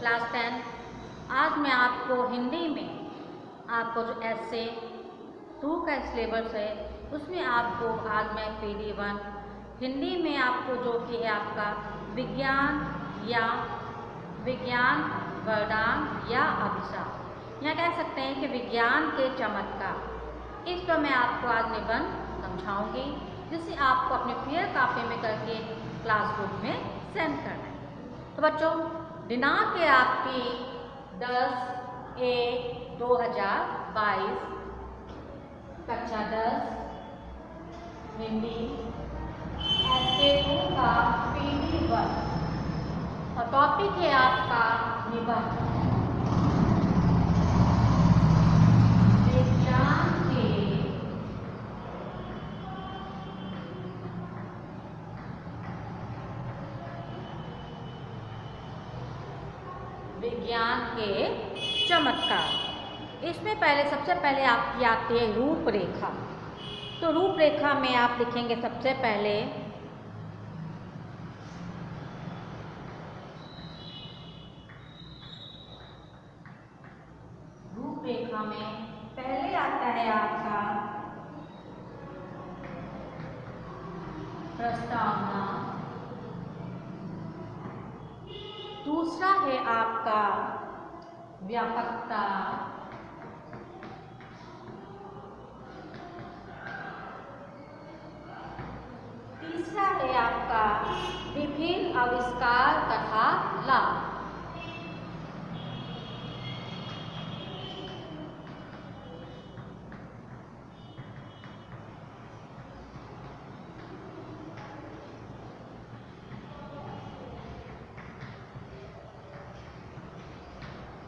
Class 10। आज मैं आपको हिंदी में आपको जो ऐसे 2 का सिलेबस है उसमें आपको आज मैं PD1 हिंदी में आपको जो कि है आपका विज्ञान या विज्ञान वरदान या अभिशाप, या कह सकते हैं कि विज्ञान के चमत्कार, इस पर मैं आपको आज निबंध समझाऊंगी, जिसे आपको अपने फेयर कॉपी में करके क्लासरूम में सेंड करना है। तो बच्चों, दिनांक है आपकी 10/1/2022, कक्षा 10 हिंदी SK2 का PD1 और टॉपिक है आपका निबंध विज्ञान के चमत्कार। इसमें सबसे पहले आपकी आती है रूपरेखा। तो रूपरेखा में आप लिखेंगे सबसे पहले रूपरेखा में पहले आता है आपका प्रस्तावना, दूसरा है आपका व्यापकता, तीसरा है आपका विभिन्न आविष्कार तथा लाभ,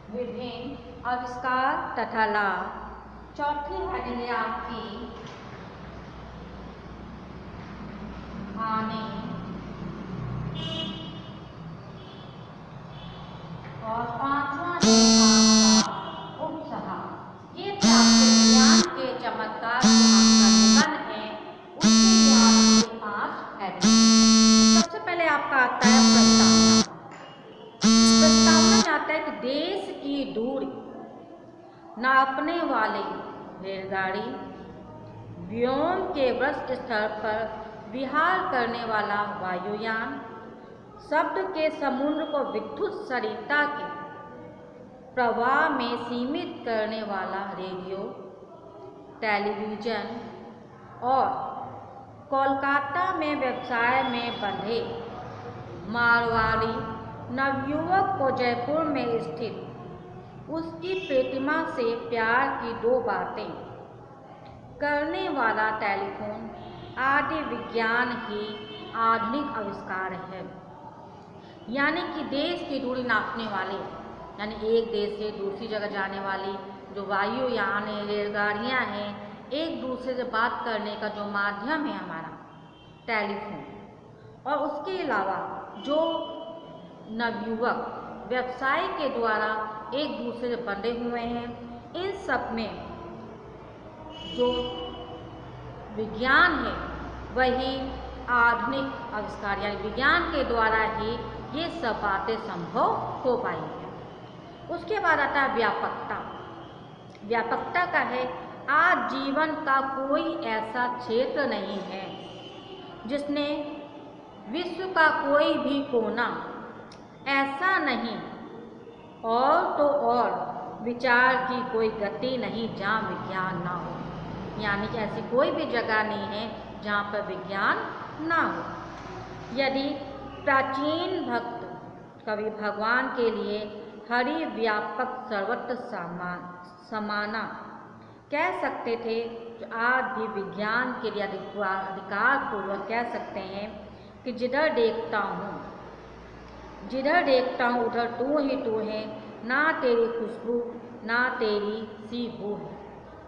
विभिन्न आविष्कार तथा लाभ। चौथी हेडिंग है आपकी हानि और पांचवा है आपका उत्साह। ये थे आपके विज्ञान के चमत्कार जो आपका निबंध है, उसके आपके 5 हेडिंग। सबसे पहले आपका आता है प्रस्तावना। प्रस्तावना में आता है कि देश की दूरी नापने वाली रेलगाड़ी, व्योम के वृत्त स्थल पर विहार करने वाला वायुयान, शब्द के समुद्र को विद्युत सरिता के प्रवाह में सीमित करने वाला रेडियो, टेलीविजन और कोलकाता में व्यवसाय में बंधे मारवाड़ी नवयुवक को जयपुर में स्थित उसकी प्रतिमा से प्यार की 2 बातें करने वाला टेलीफोन आदि विज्ञान ही आधुनिक आविष्कार है। यानी कि देश की दूरी नापने वाले, यानी एक देश से दूसरी जगह जाने वाली जो वायुयान है, रेलगाड़ियाँ हैं, एक दूसरे से बात करने का जो माध्यम है हमारा टेलीफोन, और उसके अलावा जो नवयुवक व्यवसाय के द्वारा एक दूसरे से बंधे हुए हैं, इन सब में जो विज्ञान है वही आधुनिक आविष्कार, यानी विज्ञान के द्वारा ही ये सब बातें संभव हो पाई है। उसके बाद आता है व्यापकता। व्यापकता का है आज जीवन का कोई ऐसा क्षेत्र नहीं है जिसने विश्व का कोई भी कोना ऐसा नहीं, और तो और विचार की कोई गति नहीं जहाँ विज्ञान ना हो। यानी कि ऐसी कोई भी जगह नहीं है जहाँ पर विज्ञान ना हो। यदि प्राचीन भक्त कवि भगवान के लिए हरि व्यापक सर्वत्र समाना कह सकते थे, तो आज भी विज्ञान के लिए अधिकारपूर्वक कह सकते हैं कि जिधर देखता हूँ उधर तू ही तू है, ना तेरी खुशबू ना तेरी सी बू है।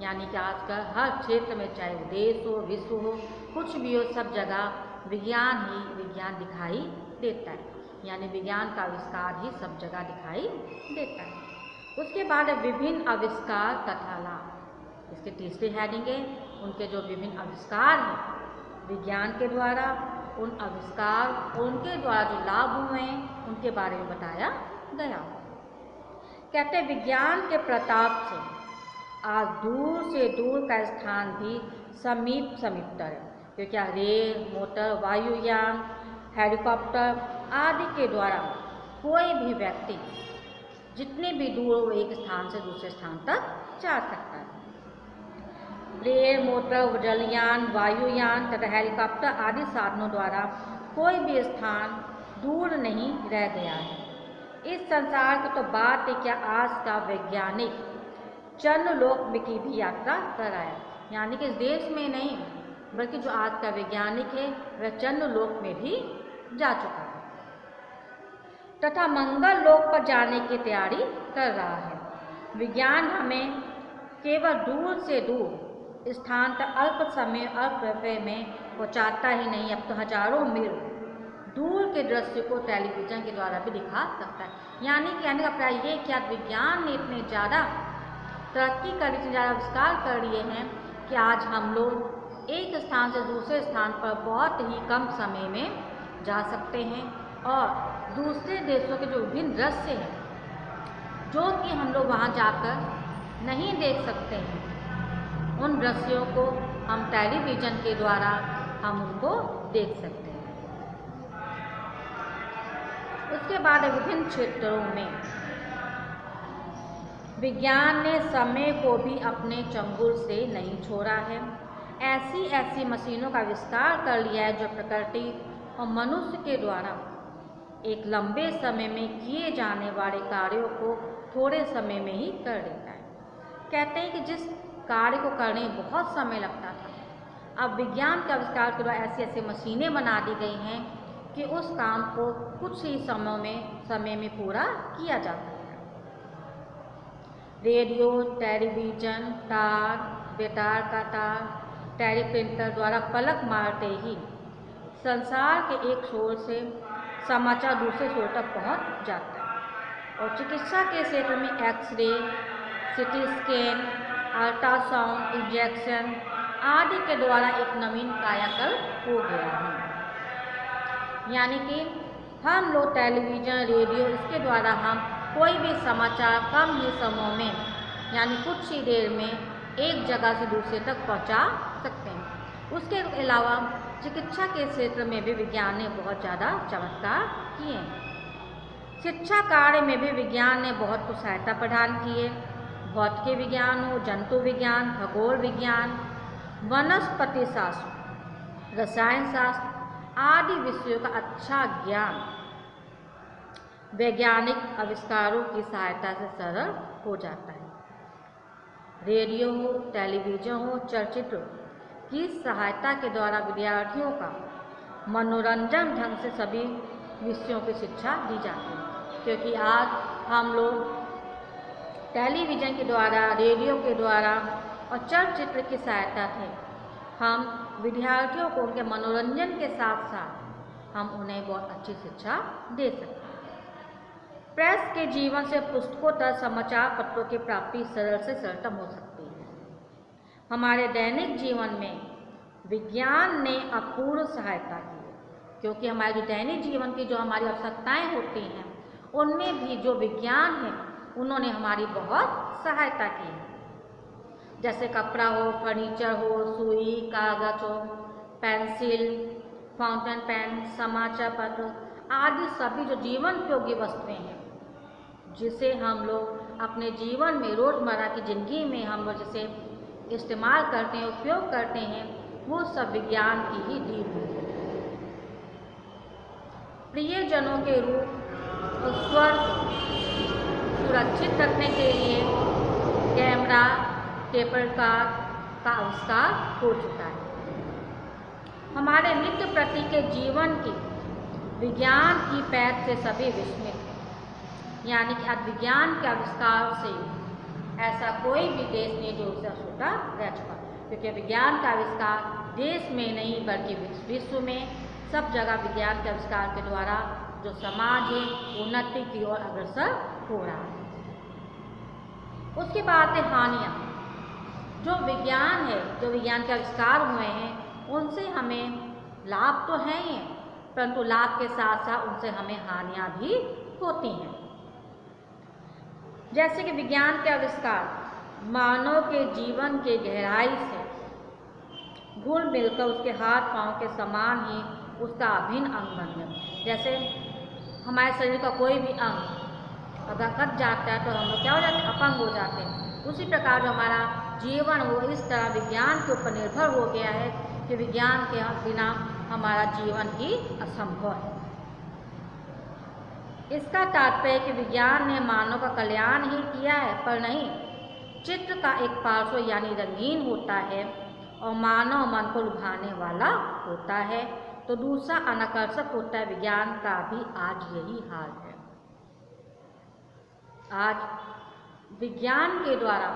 यानी कि आजकल हर क्षेत्र में, चाहे वो देश हो, विश्व हो, कुछ भी हो, सब जगह विज्ञान ही विज्ञान दिखाई देता है। यानी विज्ञान का आविष्कार ही सब जगह दिखाई देता है। उसके बाद विभिन्न आविष्कार तथा लाभ। इसके तीसरी हेडिंग है उनके जो विभिन्न आविष्कार हैं विज्ञान के द्वारा, उन आविष्कार और उनके द्वारा जो लाभ हुए हैं उनके बारे में बताया गया। कहते विज्ञान के प्रताप से आज दूर से दूर का स्थान भी समीपतर है, क्योंकि रेल, मोटर, वायुयान, हेलीकॉप्टर आदि के द्वारा कोई भी व्यक्ति जितने भी दूर हो एक स्थान से दूसरे स्थान तक जा सकता है। रेल, मोटर, जलयान, वायुयान तथा हेलीकॉप्टर आदि साधनों द्वारा कोई भी स्थान दूर नहीं रह गया है। इस संसार की तो बात है क्या, आज का वैज्ञानिक चंद्रलोक में की भी यात्रा कर रहा है, यानी कि इस देश में नहीं बल्कि जो आज का वैज्ञानिक है वह चंद्रलोक में भी जा चुका है तथा मंगल लोक पर जाने की तैयारी कर रहा है। विज्ञान हमें केवल दूर से दूर स्थान तक अल्प समय अल्प व्यय में पहुँचाता ही नहीं, अब तो हजारों मील दूर के दृश्य को टेलीविज़न के द्वारा भी दिखा सकता है। यानी कहने का प्राय ये कि आज विज्ञान ने इतने ज़्यादा तरक्की कर इतने ज़्यादा आविष्कार कर लिए हैं कि आज हम लोग एक स्थान से दूसरे स्थान पर बहुत ही कम समय में जा सकते हैं और दूसरे देशों के जो विभिन्न दृश्य हैं जो कि हम लोग वहाँ जाकर नहीं देख सकते हैं, उन दृश्यों को हम टेलीविज़न के द्वारा हम उनको देख सकते हैं। उसके बाद विभिन्न क्षेत्रों में विज्ञान ने समय को भी अपने चंगुल से नहीं छोड़ा है। ऐसी मशीनों का विस्तार कर लिया है जो प्रकृति और मनुष्य के द्वारा एक लंबे समय में किए जाने वाले कार्यों को थोड़े समय में ही कर देता है। कहते हैं कि जिस कार्य को करने में बहुत समय लगता था, अब विज्ञान के आविष्कार के द्वारा ऐसी मशीनें बना दी गई हैं कि उस काम को कुछ ही समय में पूरा किया जा सकता है। रेडियो, टेलीविज़न, तार, बेतार का तार, टेलीप्रिंटर द्वारा पलक मारते ही संसार के एक छोर से समाचार दूसरे छोर तक पहुंच जाता है। और चिकित्सा के क्षेत्र में x ray, CT scan, ultrasound, injection आदि के द्वारा एक नवीन कायाकल्प हो गया है। यानी कि हम लोग टेलीविज़न, रेडियो इसके द्वारा हम कोई भी समाचार कम ही समय में यानी कुछ ही देर में एक जगह से दूसरे तक पहुंचा सकते हैं। उसके अलावा चिकित्सा के क्षेत्र में भी विज्ञान ने बहुत ज़्यादा चमत्कार किए हैं। शिक्षा कार्य में भी विज्ञान ने बहुत कुछ सहायता प्रदान की है। भौतिकी विज्ञान हो, जंतु विज्ञान, खगोल विज्ञान, वनस्पति शास्त्र, रसायन शास्त्र आदि विषयों का अच्छा ज्ञान वैज्ञानिक आविष्कारों की सहायता से सरल हो जाता है। रेडियो हो, टेलीविज़न हो, चलचित्र की सहायता के द्वारा विद्यार्थियों का मनोरंजन ढंग से सभी विषयों की शिक्षा दी जाती है, क्योंकि आज हम लोग टेलीविज़न के द्वारा, रेडियो के द्वारा और चलचित्र की सहायता से हम विद्यार्थियों को उनके मनोरंजन के साथ साथ हम उन्हें बहुत अच्छी शिक्षा दे सकते हैं। प्रेस के जीवन से पुस्तकों तक समाचार पत्रों की प्राप्ति सरल से सरलतम हो सकती है। हमारे दैनिक जीवन में विज्ञान ने अपूर्व सहायता की है, क्योंकि हमारे जो दैनिक जीवन की जो हमारी आवश्यकताएं होती हैं उनमें भी जो विज्ञान है उन्होंने हमारी बहुत सहायता की है। जैसे कपड़ा हो, फर्नीचर हो, सुई, कागज हो, पेंसिल, फाउंटेन पेन, समाचार पत्र आदि सभी जो जीवन उपयोगी वस्तुएं हैं जिसे हम लोग अपने जीवन में रोज़मर्रा की ज़िंदगी में हम लोग जिसे इस्तेमाल करते हैं, उपयोग करते हैं, वो सब विज्ञान की ही दी हुई है। प्रियजनों के रूप और स्वर सुरक्षित रखने के लिए कैमरा, टेप रिकॉर्डर का आविष्कार हो चुका है। हमारे नित्य प्रति के जीवन की विज्ञान की पैठ से सभी विस्मित हैं, यानी कि आज विज्ञान के आविष्कार से ऐसा कोई भी देश नहीं जो उससे अछूता रह चुका, क्योंकि विज्ञान का आविष्कार देश में नहीं बल्कि विश्व में सब जगह विज्ञान के आविष्कार के द्वारा जो समाज है उन्नति की ओर अग्रसर हो रहा है। उसके बाद है हानियाँ। जो विज्ञान है, जो विज्ञान के आविष्कार हुए हैं उनसे हमें लाभ तो है ही, परंतु लाभ के साथ साथ उनसे हमें हानियाँ भी होती हैं। जैसे कि विज्ञान के आविष्कार मानव के जीवन के गहराई से घुल मिलकर उसके हाथ पांव के समान ही उसका अभिन्न अंग बन गया। जैसे हमारे शरीर का कोई भी अंग अगर कट जाता है तो हम लोग क्या हो जाते हैं, अपंग हो जाते हैं। उसी प्रकार जो हमारा जीवन वो इस तरह विज्ञान के ऊपर निर्भर हो गया है कि विज्ञान के बिना हमारा जीवन ही असंभव है। इसका तात्पर्य कि विज्ञान ने मानव का कल्याण ही किया है, पर नहीं, चित्र का एक पार्श्व यानी रंगीन होता है और मानव मन को लुभाने वाला होता है, तो दूसरा अनाकर्षक होता है। विज्ञान का भी आज यही हाल है। आज विज्ञान के द्वारा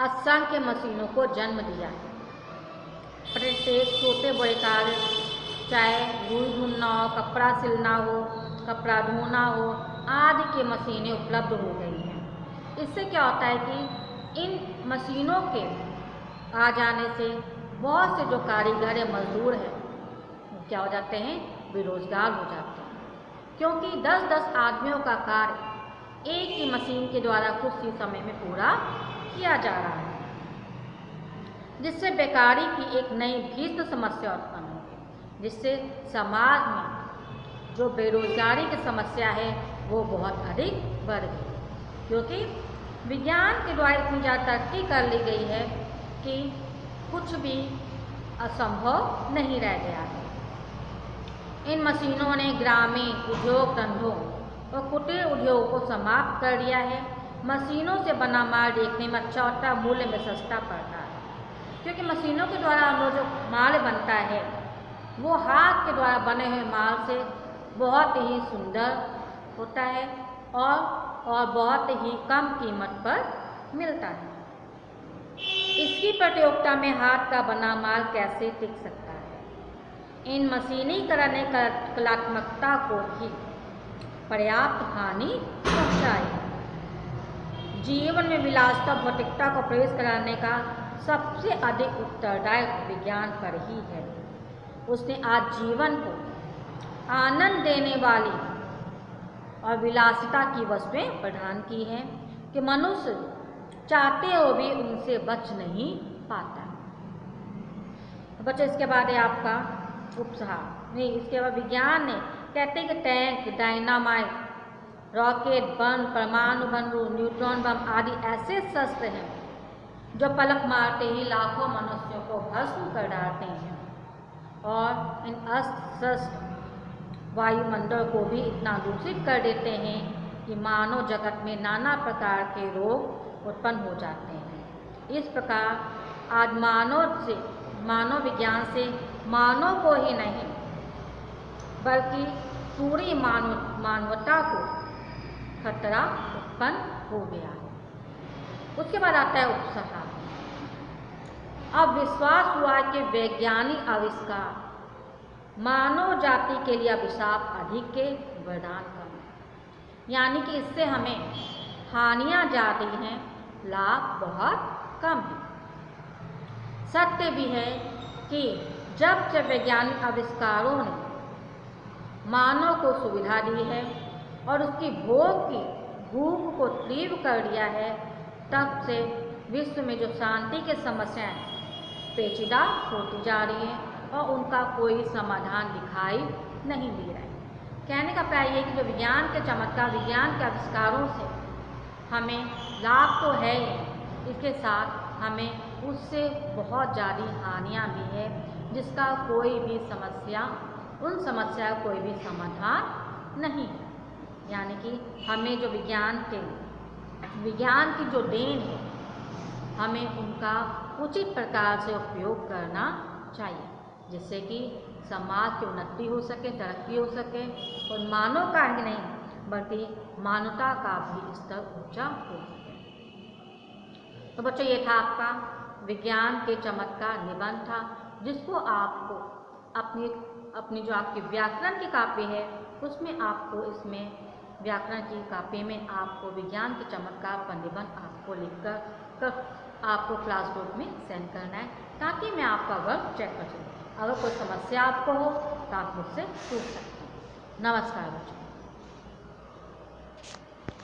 असंख्य मशीनों को जन्म दिया है। प्रत्येक छोटे बड़े कार्य, चाहे रुई ढूंढना हो, कपड़ा सिलना हो, कपड़ा धोना हो, आदि की मशीनें उपलब्ध हो गई हैं। इससे क्या होता है कि इन मशीनों के आ जाने से बहुत से जो कारीगर या मजदूर हैं वो क्या हो जाते हैं, बेरोजगार हो जाते हैं, क्योंकि 10-10 आदमियों का कार्य एक ही मशीन के द्वारा कुछ ही समय में पूरा किया जा रहा है, जिससे बेकारी की एक नई भीषण समस्या उत्पन्न होगी, जिससे समाज में जो बेरोजगारी की समस्या है वो बहुत अधिक बढ़ गई, क्योंकि विज्ञान के द्वारा इतनी ज़्यादा तरक्की कर ली गई है कि कुछ भी असंभव नहीं रह गया है। इन मशीनों ने ग्रामीण उद्योग धंधों और कुटीर उद्योग को समाप्त कर दिया है। मशीनों से बना माल देखने में अच्छा होता है, मूल्य में सस्ता पड़ता है, क्योंकि मशीनों के द्वारा हम लोग जो माल बनता है वो हाथ के द्वारा बने हुए माल से बहुत ही सुंदर होता है और बहुत ही कम कीमत पर मिलता है। इसकी प्रतियोगिता में हाथ का बना माल कैसे टिक सकता है। इन मशीनीकरण ने कलात्मकता को भी पर्याप्त हानि पहुंचाई। जीवन में विलासिता भौतिकता को प्रवेश कराने का सबसे अधिक उत्तरदायित्व विज्ञान पर ही है। उसने आज जीवन को आनंद देने वाली और विलासिता की वस्तुएं प्रदान की हैं कि मनुष्य चाहते हुए भी उनसे बच नहीं पाता। बच्चों, इसके बाद है आपका उपसार नहीं, इसके बाद विज्ञान ने कहते हैं कि टैंक, डायनामाइट, रॉकेट, बम, परमाणु बम, न्यूट्रॉन बम आदि ऐसे शस्त्र हैं जो पलक मारते ही लाखों मनुष्यों को भस्म कर डालते हैं, और इन अस्त्र शस्त्र वायुमंडल को भी इतना दूषित कर देते हैं कि मानव जगत में नाना प्रकार के रोग उत्पन्न हो जाते हैं। इस प्रकार आज मानव विज्ञान से मानव को ही नहीं बल्कि पूरी मानवता को खतरा उत्पन्न हो गया है। उसके बाद आता है उपसंहार। अब विश्वास हुआ कि वैज्ञानिक आविष्कार मानव जाति के लिए अभिशाप अधिक के वरदान कम, यानी कि इससे हमें हानियां ज़्यादा हैं, लाभ बहुत कम है। सत्य भी है कि जब से वैज्ञानिक आविष्कारों ने मानव को सुविधा दी है और उसकी भोग की भूख को तीव्र कर दिया है, तब से विश्व में जो शांति की समस्याएं पेचीदा होती जा रही हैं और उनका कोई समाधान दिखाई नहीं दे रहा है। कहने का प्राय ये कि जो विज्ञान के चमत्कार, विज्ञान के आविष्कारों से हमें लाभ तो है ही, इसके साथ हमें उससे बहुत ज़्यादा हानियाँ भी है, जिसका कोई भी उन समस्या का कोई भी समाधान नहीं है। यानी कि हमें जो विज्ञान की जो देन है, हमें उनका उचित प्रकार से उपयोग करना चाहिए, जिससे कि समाज की उन्नति हो सके, तरक्की हो सके, और मानव का ही नहीं बल्कि मानवता का भी स्तर ऊंचा हो सके। तो बच्चों, ये था आपका विज्ञान के चमत्कार निबंध था, जिसको आपको अपनी जो आपकी व्याकरण की कापी है उसमें आपको इसमें व्याकरण की कापी में आपको विज्ञान के चमत्कार पर निबंध आपको लिखकर आपको क्लास ग्रुप में सेंड करना है, ताकि मैं आपका वर्क चेक कर सकूँ। अगर कोई समस्या आपको हो तो आप मुझसे पूछ सकते हैं। नमस्कार बच्चों।